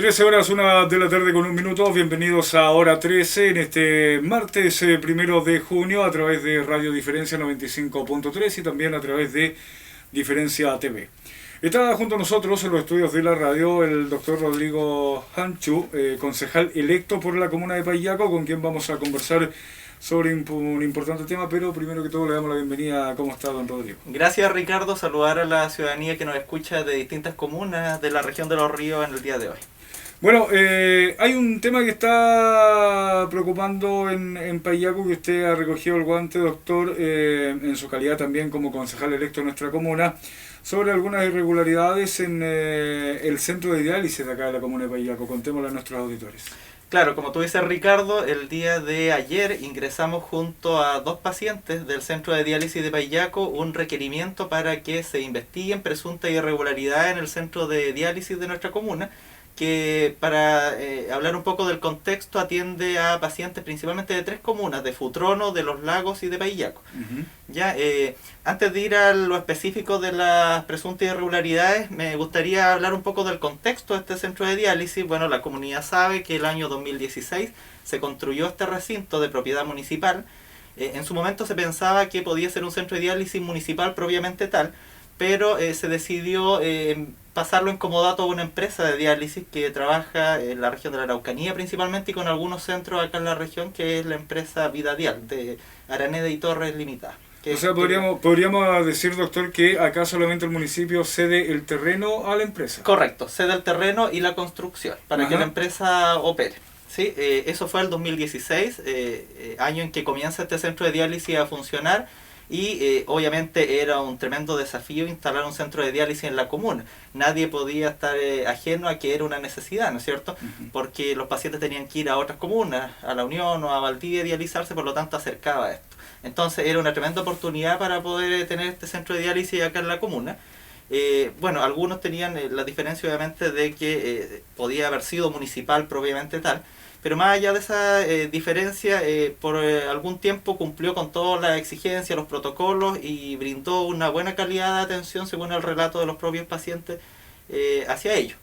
13 horas, 1 de la tarde con un minuto. Bienvenidos a Hora 13 en este martes 1 de junio a través de Radio Diferencia 95.3 y también a través de Diferencia TV. Está junto a nosotros en los estudios de la radio el doctor Rodrigo Hanchu, concejal electo por la comuna de Paillaco, con quien vamos a conversar sobre un importante tema, pero primero que todo le damos la bienvenida. ¿Cómo está, don Rodrigo? Gracias, Ricardo. Saludar a la ciudadanía que nos escucha de distintas comunas de la región de Los Ríos en el día de hoy. Bueno, hay un tema que está preocupando en Paillaco, que usted ha recogido el guante, doctor, en su calidad también como concejal electo en nuestra comuna, sobre algunas irregularidades en el centro de diálisis de acá de la comuna de Paillaco. Contémosle a nuestros auditores. Claro, como tú dices, Ricardo, el día de ayer ingresamos junto a 2 pacientes del centro de diálisis de Paillaco un requerimiento para que se investiguen presuntas irregularidades en el centro de diálisis de nuestra comuna, que para hablar un poco del contexto atiende a pacientes principalmente de 3 comunas, de Futrono, de Los Lagos y de Paillaco. Ya, antes de ir a lo específico de las presuntas irregularidades, me gustaría hablar un poco del contexto de este centro de diálisis. Bueno, la comunidad sabe que el año 2016 se construyó este recinto de propiedad municipal. En su momento se pensaba que podía ser un centro de diálisis municipal propiamente tal, pero se decidió pasarlo en comodato a una empresa de diálisis que trabaja en la región de la Araucanía principalmente y con algunos centros acá en la región, que es la empresa Vida Dial de Araneda y Torres Limitada. O sea, podríamos decir, doctor, que acá solamente el municipio cede el terreno a la empresa. Correcto, cede el terreno y la construcción para que la empresa opere. ¿Sí? Eso fue el 2016, año en que comienza este centro de diálisis a funcionar. Y obviamente era un tremendo desafío instalar un centro de diálisis en la comuna. Nadie podía estar ajeno a que era una necesidad, ¿no es cierto? Porque los pacientes tenían que ir a otras comunas, a La Unión o a Valdivia, a dializarse, por lo tanto acercaba esto. Entonces era una tremenda oportunidad para poder tener este centro de diálisis acá en la comuna. Bueno, algunos tenían la diferencia obviamente de que podía haber sido municipal propiamente tal, pero más allá de esa diferencia, por algún tiempo cumplió con todas las exigencias, los protocolos y brindó una buena calidad de atención según el relato de los propios pacientes hacia ellos.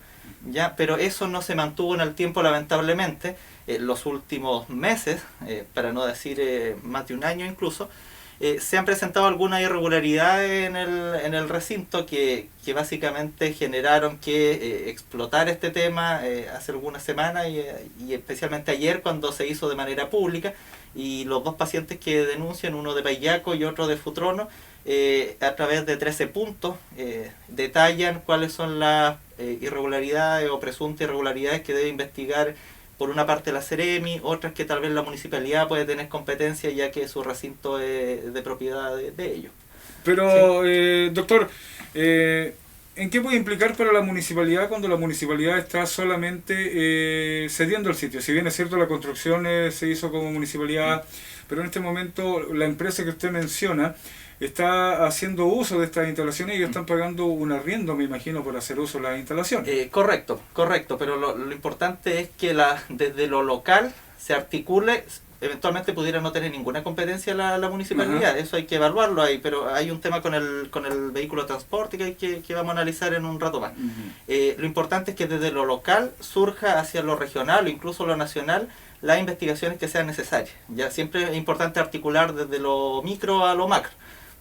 ¿Ya? Pero eso no se mantuvo en el tiempo, lamentablemente. Los últimos meses, para no decir más de un año incluso, se han presentado algunas irregularidades en el recinto que básicamente generaron que explotar este tema hace algunas semanas y especialmente ayer, cuando se hizo de manera pública, y los 2 pacientes que denuncian, uno de Paillaco y otro de Futrono, a través de 13 puntos detallan cuáles son las irregularidades o presuntas irregularidades que debe investigar. Por una parte la Ceremi, otras que tal vez la municipalidad puede tener competencia, ya que su recinto es de propiedad de ellos. Pero, ¿sí? Doctor, ¿en qué puede implicar para la municipalidad cuando la municipalidad está solamente cediendo el sitio? Si bien es cierto, la construcción se hizo como municipalidad, pero en este momento la empresa que usted menciona está haciendo uso de estas instalaciones y están pagando un arriendo, me imagino, por hacer uso de las instalaciones. Correcto, pero lo importante es que desde lo local se articule. Eventualmente pudiera no tener ninguna competencia la municipalidad, eso hay que evaluarlo ahí, pero hay un tema con el vehículo de transporte que vamos a analizar en un rato más. Lo importante es que desde lo local surja hacia lo regional o incluso lo nacional las investigaciones que sean necesarias. Ya siempre es importante articular desde lo micro a lo macro.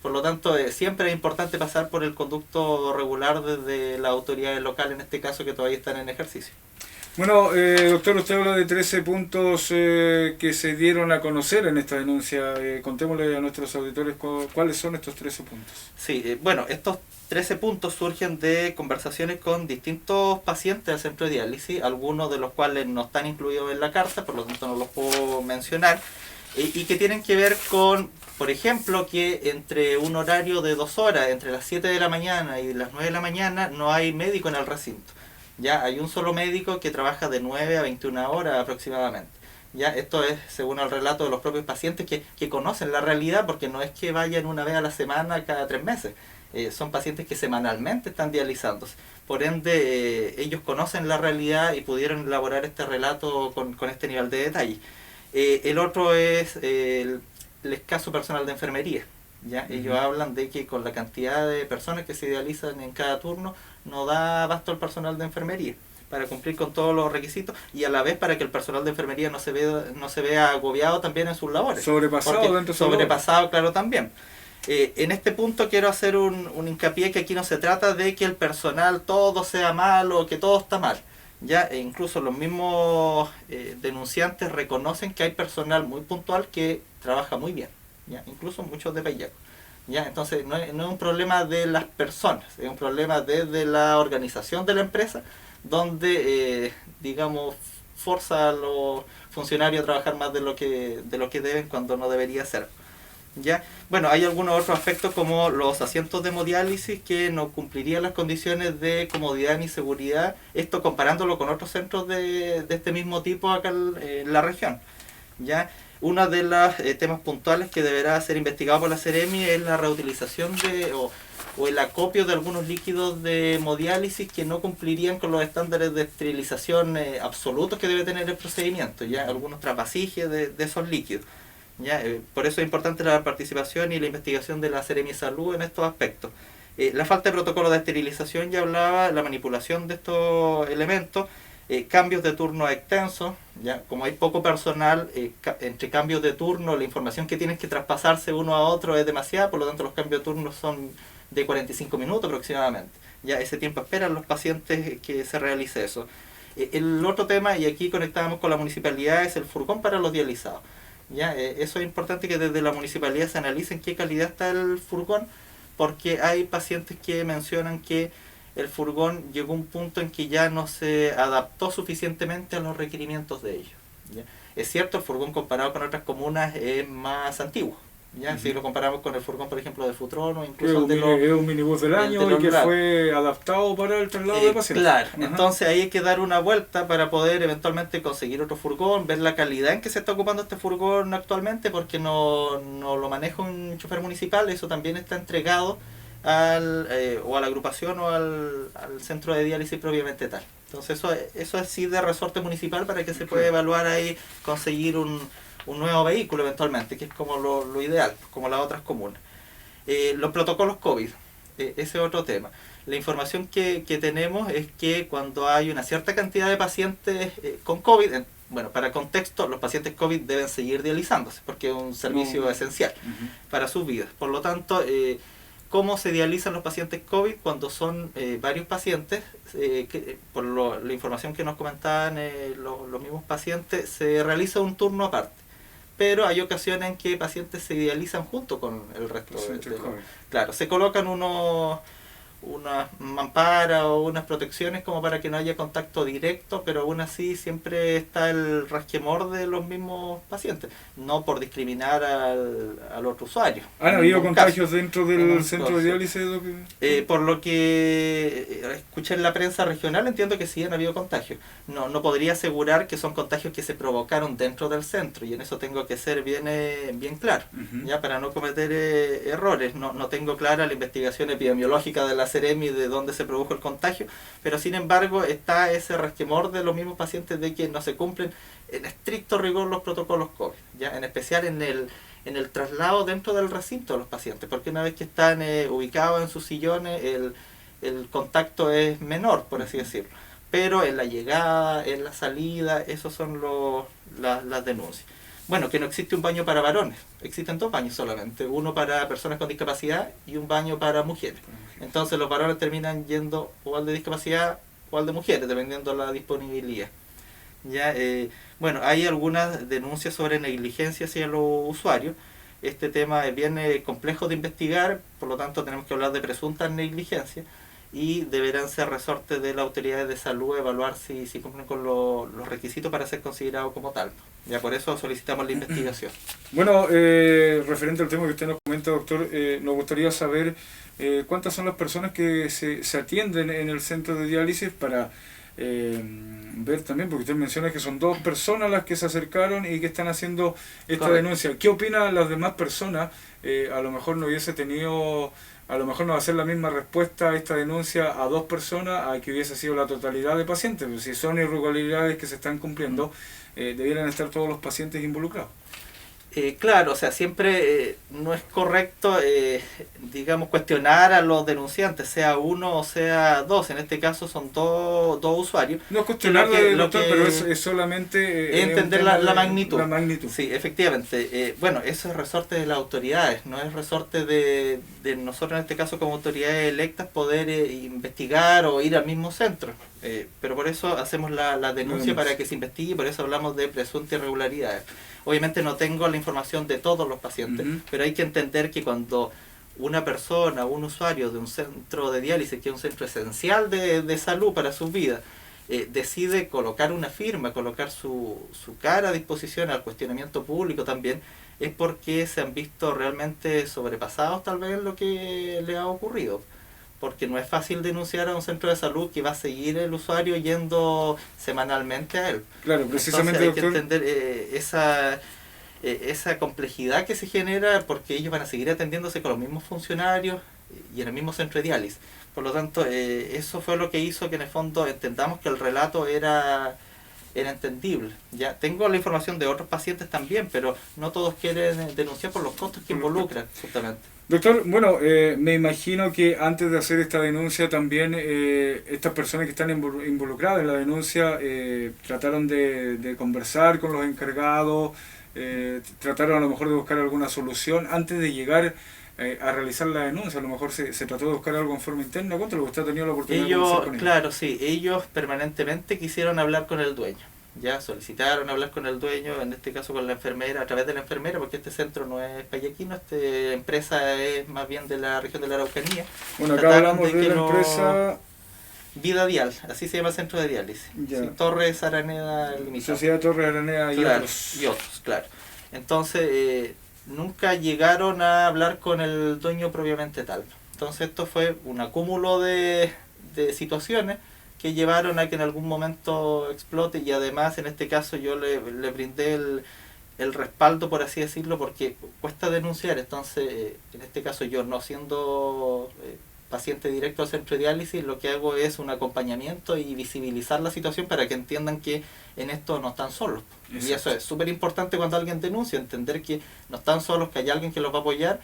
Por lo tanto, siempre es importante pasar por el conducto regular desde las autoridades locales, en este caso, que todavía están en ejercicio. Bueno, doctor, usted habla de 13 puntos que se dieron a conocer en esta denuncia. Contémosle a nuestros auditores cuáles son estos 13 puntos. Sí, bueno, estos 13 puntos surgen de conversaciones con distintos pacientes del centro de diálisis, algunos de los cuales no están incluidos en la carta, por lo tanto no los puedo mencionar, y que tienen que ver con, por ejemplo, que entre un horario de 2 horas, entre las 7 de la mañana y las 9 de la mañana, no hay médico en el recinto. Ya hay un solo médico que trabaja de 9 a 21 horas aproximadamente. Ya esto es según el relato de los propios pacientes que conocen la realidad, porque no es que vayan una vez a la semana cada 3 meses. Son pacientes que semanalmente están dializándose. Por ende, ellos conocen la realidad y pudieron elaborar este relato con este nivel de detalle. El otro es el escaso personal de enfermería. ¿Ya? Ellos hablan de que con la cantidad de personas que se dializan en cada turno no da abasto al personal de enfermería. para cumplir con todos los requisitos y a la vez para que el personal de enfermería no se vea agobiado también en sus labores. Sobrepasado, claro, también. En este punto quiero hacer un hincapié que aquí no se trata de que el personal todo sea malo, que todo está mal. Ya incluso los mismos denunciantes reconocen que hay personal muy puntual que trabaja muy bien, ya incluso muchos de Payaco. Ya entonces no es un problema de las personas, es un problema desde la organización de la empresa, donde digamos forza a los funcionarios a trabajar más de lo que deben cuando no debería ser. ¿Ya? Bueno, hay algunos otros aspectos como los asientos de hemodiálisis que no cumplirían las condiciones de comodidad ni seguridad, esto comparándolo con otros centros de este mismo tipo acá en la región. ¿Ya? Uno de los temas puntuales que deberá ser investigado por la Seremi es la reutilización o el acopio de algunos líquidos de hemodiálisis que no cumplirían con los estándares de esterilización absolutos que debe tener el procedimiento, ya algunos trapasijes de esos líquidos. ¿Ya? Por eso es importante la participación y la investigación de la Seremi de Salud en estos aspectos. La falta de protocolo de esterilización, ya hablaba, la manipulación de estos elementos, cambios de turno extensos, ¿ya? Como hay poco personal, entre cambios de turno, la información que tienes que traspasarse uno a otro es demasiada, por lo tanto los cambios de turno son de 45 minutos aproximadamente. Ya ese tiempo esperan los pacientes que se realice eso. El otro tema, y aquí conectábamos con la municipalidad, es el furgón para los dializados. ¿Ya? Eso es importante que desde la municipalidad se analice en qué calidad está el furgón, porque hay pacientes que mencionan que el furgón llegó a un punto en que ya no se adaptó suficientemente a los requerimientos de ellos. ¿Ya? Es cierto, el furgón comparado con otras comunas es más antiguo. ¿Ya? Si lo comparamos con el furgón, por ejemplo, de Futrono o incluso es un minibús del año y que fue adaptado para el traslado de pacientes. Claro, entonces ahí hay que dar una vuelta para poder eventualmente conseguir otro furgón, ver la calidad en que se está ocupando este furgón actualmente, porque no lo maneja un chofer municipal, eso también está entregado o a la agrupación o al centro de diálisis propiamente tal. Entonces eso es sí de resorte municipal para que se pueda evaluar ahí, conseguir un nuevo vehículo eventualmente, que es como lo ideal, como las otras comunas. Los protocolos COVID, ese es otro tema. La información que tenemos es que cuando hay una cierta cantidad de pacientes con COVID, bueno, para contexto, los pacientes COVID deben seguir dializándose, porque es un servicio esencial para sus vidas. Por lo tanto, ¿cómo se dializan los pacientes COVID? Cuando son varios pacientes, por la información que nos comentaban los mismos pacientes, se realiza un turno aparte. Pero hay ocasiones en que pacientes se dializan junto con el resto claro, se colocan unas mamparas o unas protecciones como para que no haya contacto directo, pero aún así siempre está el resquemor de los mismos pacientes, no por discriminar al otro usuario. ¿Han habido contagios dentro del centro de diálisis? Por lo que escuché en la prensa regional, entiendo que sí han habido contagios. No podría asegurar que son contagios que se provocaron dentro del centro, y en eso tengo que ser bien claro, ya para no cometer errores. No tengo clara la investigación epidemiológica de la Seremi de dónde se produjo el contagio, pero sin embargo está ese resquemor de los mismos pacientes de que no se cumplen en estricto rigor los protocolos COVID, ya en especial en el traslado dentro del recinto de los pacientes, porque una vez que están ubicados en sus sillones el contacto es menor, por así decirlo, pero en la llegada, en la salida, esos son las denuncias. Bueno, que no existe un baño para varones, existen 2 baños solamente, uno para personas con discapacidad y un baño para mujeres. Entonces los varones terminan yendo o al de discapacidad o al de mujeres, dependiendo de la disponibilidad. Ya, bueno, hay algunas denuncias sobre negligencia hacia los usuarios. Este tema es bien complejo de investigar, por lo tanto tenemos que hablar de presuntas negligencias y deberán ser resortes de las autoridades de salud evaluar si cumplen con los requisitos para ser considerados como tal. Ya por eso solicitamos la investigación. Bueno, referente al tema que usted nos comenta, doctor, nos gustaría saber cuántas son las personas que se atienden en el centro de diálisis para ver también, porque usted menciona que son 2 personas las que se acercaron y que están haciendo esta denuncia. ¿Qué opinan las demás personas? A lo mejor no hubiese tenido... A lo mejor no va a ser la misma respuesta a esta denuncia a 2 personas a que hubiese sido la totalidad de pacientes. Pero si son irregularidades que se están cumpliendo, debieran estar todos los pacientes involucrados. Claro, o sea, siempre no es correcto, digamos, cuestionar a los denunciantes, sea uno o sea dos. En este caso son dos usuarios. No es cuestionar, doctor, pero es solamente entender la magnitud. La magnitud. Sí, efectivamente. Bueno, eso es resorte de las autoridades, no es resorte de nosotros, en este caso como autoridades electas, poder investigar o ir al mismo centro. Pero por eso hacemos la denuncia para que se investigue, y por eso hablamos de presuntas irregularidades. Obviamente no tengo la información de todos los pacientes, pero hay que entender que cuando una persona, un usuario de un centro de diálisis, que es un centro esencial de salud para sus vidas, decide colocar una firma, colocar su cara a disposición al cuestionamiento público también, es porque se han visto realmente sobrepasados tal vez en lo que le ha ocurrido. Porque no es fácil denunciar a un centro de salud que va a seguir el usuario yendo semanalmente a él. Claro, precisamente, entonces hay doctor, que entender esa complejidad que se genera, porque ellos van a seguir atendiéndose con los mismos funcionarios y en el mismo centro de diálisis. Por lo tanto, eso fue lo que hizo que en el fondo entendamos que el relato era entendible. Ya tengo la información de otros pacientes también, pero no todos quieren denunciar por los costos que involucran, justamente. Doctor, bueno, me imagino que antes de hacer esta denuncia también estas personas que están involucradas en la denuncia trataron de conversar con los encargados, trataron a lo mejor de buscar alguna solución antes de llegar a realizar la denuncia. A lo mejor se trató de buscar algo en forma interna. ¿Cuánto usted ha tenido la oportunidad de conversar con ellos? Claro, sí, ellos permanentemente quisieron hablar con el dueño. Ya solicitaron hablar con el dueño, en este caso con la enfermera, a través de la enfermera, porque este centro no es payaquino, esta empresa es más bien de la región de la Araucanía. Bueno, acá hablamos de la empresa Vida Dial, así se llama el centro de diálisis. Sí, Torres Araneda Limitada. Sociedad Torres Araneda y claro, otros. Y otros, claro. Entonces, nunca llegaron a hablar con el dueño propiamente tal. Entonces esto fue un acúmulo de situaciones que llevaron a que en algún momento explote, y además en este caso yo le brindé el respaldo, por así decirlo, porque cuesta denunciar. Entonces en este caso yo, no siendo paciente directo al centro de diálisis, lo que hago es un acompañamiento y visibilizar la situación para que entiendan que en esto no están solos. Exacto. Y eso es súper importante cuando alguien denuncia, entender que no están solos, que hay alguien que los va a apoyar.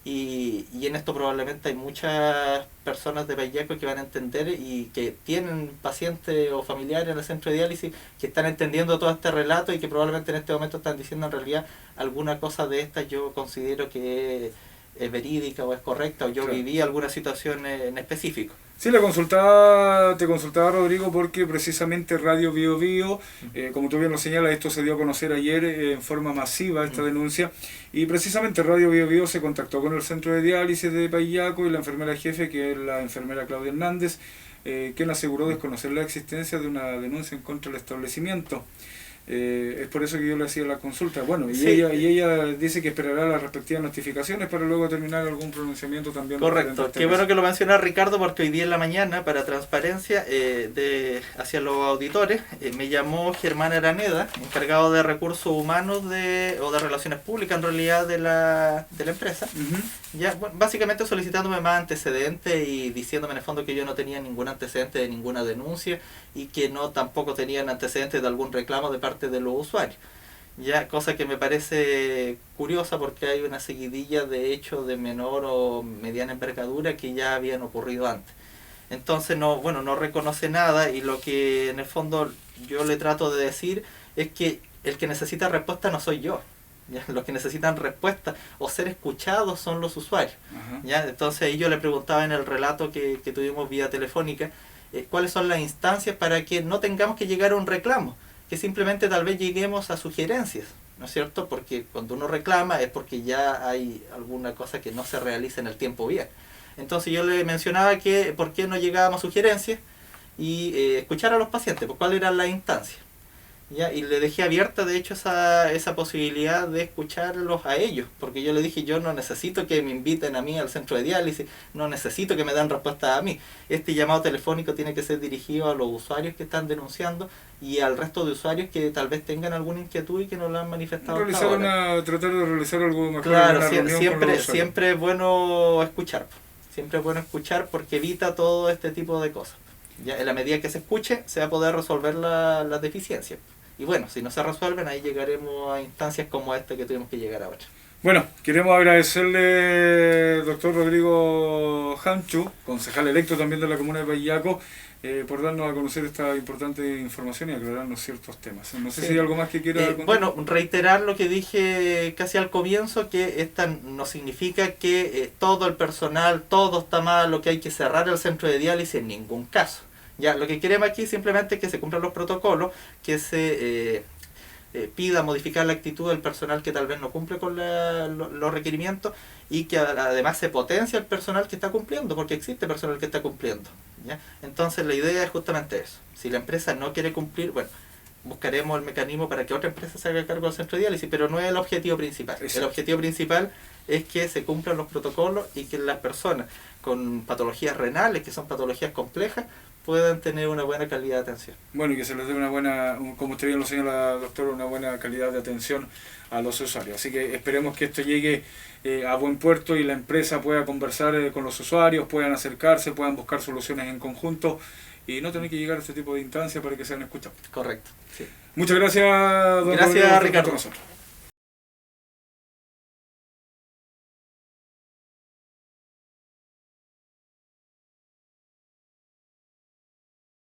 Y en esto probablemente hay muchas personas de Payaco que van a entender, y que tienen pacientes o familiares en el centro de diálisis que están entendiendo todo este relato, y que probablemente en este momento están diciendo en realidad alguna cosa de estas yo considero que es verídica o es correcta, o yo viví alguna situación en específico. Sí, te consultaba Rodrigo, porque precisamente Radio Bio Bio, como tú bien lo señalas, esto se dio a conocer ayer en forma masiva, esta denuncia, y precisamente Radio Bio Bio se contactó con el centro de diálisis de Payaco y la enfermera jefe, que es la enfermera Claudia Hernández, quien aseguró desconocer la existencia de una denuncia en contra del establecimiento. Es por eso que yo le hacía la consulta. Bueno, y, sí, ella dice que esperará las respectivas notificaciones para luego terminar algún pronunciamiento también. Correcto. Qué bueno que lo menciona Ricardo, porque hoy día en la mañana, para transparencia hacia los auditores, me llamó Germán Araneda, encargado de recursos humanos o de relaciones públicas en realidad de la empresa. Ya, bueno, básicamente solicitándome más antecedentes y diciéndome en el fondo que yo no tenía ningún antecedente de ninguna denuncia, y que no tampoco tenían antecedentes de algún reclamo de parte de los usuarios. Ya, cosa que me parece curiosa, porque hay una seguidilla de hechos de menor o mediana envergadura que ya habían ocurrido antes. Entonces no reconoce nada, y lo que en el fondo yo le trato de decir es que el que necesita respuesta no soy yo. ¿Ya? Los que necesitan respuesta o ser escuchados son los usuarios. ¿Ya? Entonces ahí yo le preguntaba en el relato que tuvimos vía telefónica, cuáles son las instancias para que no tengamos que llegar a un reclamo, que simplemente tal vez lleguemos a sugerencias, ¿no es cierto? Porque cuando uno reclama es porque ya hay alguna cosa que no se realiza en el tiempo bien. Entonces yo le mencionaba que por qué no llegábamos a sugerencias y escuchar a los pacientes, pues cuál era la instancia. ¿Ya? Y le dejé abierta de hecho esa posibilidad de escucharlos a ellos, porque yo le dije, yo no necesito que me inviten a mí al centro de diálisis, no necesito que me den respuesta a mí. Este llamado telefónico tiene que ser dirigido a los usuarios que están denunciando y al resto de usuarios que tal vez tengan alguna inquietud y que no lo han manifestado hasta ahora. Tratar de realizar algo mejor. Claro, siempre es bueno escuchar, porque evita todo este tipo de cosas. Ya en la medida que se escuche se va a poder resolver las deficiencias. y bueno, si no se resuelven, ahí llegaremos a instancias como esta que tuvimos que llegar ahora. Bueno, queremos agradecerle, doctor Rodrigo Hanchu, concejal electo también de la comuna de Payillaco, por darnos a conocer esta importante información y aclararnos ciertos temas. No sé si hay algo más que quiera contar. Bueno, reiterar lo que dije casi al comienzo, que esta no significa que todo el personal, todo está mal, que hay que cerrar el centro de diálisis, en ningún caso. Ya, lo que queremos aquí simplemente es que se cumplan los protocolos, que se pida modificar la actitud del personal que tal vez no cumple con los requerimientos, y que además se potencia el personal que está cumpliendo, porque existe personal que está cumpliendo, ¿ya? Entonces la idea es justamente eso. Si la empresa no quiere cumplir, bueno, buscaremos el mecanismo para que otra empresa se haga cargo del centro de diálisis, pero no es el objetivo principal. Exacto. El objetivo principal es que se cumplan los protocolos y que las personas con patologías renales, que son patologías complejas, puedan tener una buena calidad de atención. Bueno, y que se les dé una buena, como usted bien lo señala, doctor, una buena calidad de atención a los usuarios. Así que esperemos que esto llegue a buen puerto y la empresa pueda conversar con los usuarios, puedan acercarse, puedan buscar soluciones en conjunto y no tener que llegar a este tipo de instancias para que sean escuchados. Correcto. Sí. Muchas gracias, don Gracias, Rodrigo, Ricardo. por nosotros.